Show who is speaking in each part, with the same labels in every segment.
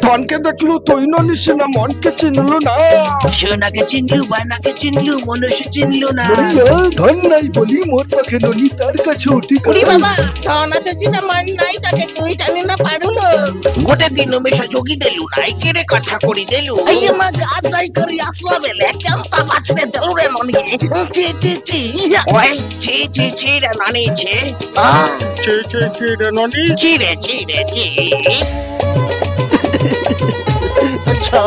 Speaker 1: ধনকে দেখলু তুই ননিস না, মনকে চিনলু না।
Speaker 2: সোনাকে চিনলু বানাকে চিনলু মনুষ্য চিনলু না।
Speaker 1: ধন নাই বলি মোর পাখে ননি তার কাছে উঠি।
Speaker 2: ওরে বাবা, ধন আছে সিনা মান নাই তাকে তুই জানি না পারুল। গোটে দিন মেশা যোগী দেলু নাই কেড়ে কথা করি দেলু। এই মা গা যাই করি আসলা বেলে কেমতা বাঁচলে দেলু রে ননি। চি চি চি ওই চি চি চি রে ননি চি।
Speaker 1: চি রে ননি।
Speaker 2: চি রে চি। আচ্ছা,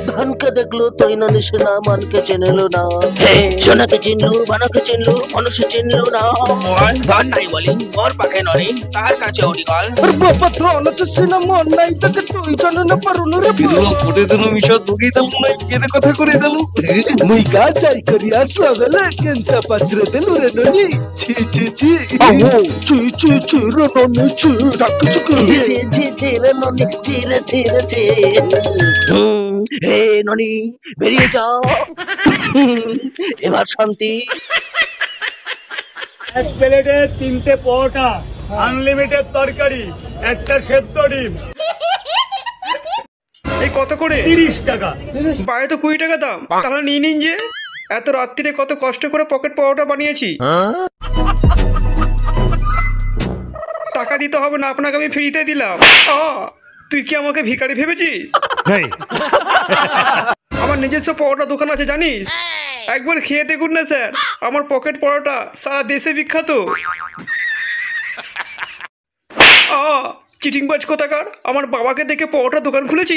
Speaker 2: ধনকে দেখলো তুই ননিস না, মনকে চিনলু না। সোনাকে চিনলু বানাকে চিনলু মনুষ্য চিনলু না। ধন নাই বলি মোর পাখে ননি তার কাছে উঠি গল।
Speaker 1: বাবা ধন আছে না, মন নাই তাকে তুই জানি না পারুল রে।
Speaker 3: গোটে দিন মিশা দুগি দেলু নাই কেড়ে কথা করে দেলু।
Speaker 1: মুই গা যাই করি আসলা বেলে কেনতা পাছরে দেলু রে ননি। ছি ছি ছি চি রে ননি চি ডাকছু কি।
Speaker 2: ছি রে ননি ছি রে ছি। হে ননি বেরিয়ে যাও, এবার শান্তি।
Speaker 4: এক প্লেটে 3টে পরোটা, আনলিমিটেড তরকারি, একটা সেদ্ধ ডিম।
Speaker 3: এই কত করে?
Speaker 4: 30 টাকা।
Speaker 3: বাইরে তো 20 টাকা দাম। তাহলে নিয়ে নিন যে, এত রাত্রিরে কত কষ্ট করে পকেট পাওয়াটা বানিয়েছি। টাকা দিতে হবে না, আপনাকে আমি ফ্রিতে দিলাম। তুই কি আমাকে ভিখারি ভেবেছিস? আমার নিজস্ব পরোটা দোকান আছে জানিস, একবার খেয়ে দেখুন না স্যার। আমার পকেট পরোটা সারা দেশে বিখ্যাত। চিটিংবাজ কোথাকার, আমার বাবাকে দেখে পরোটা দোকান খুলেছি।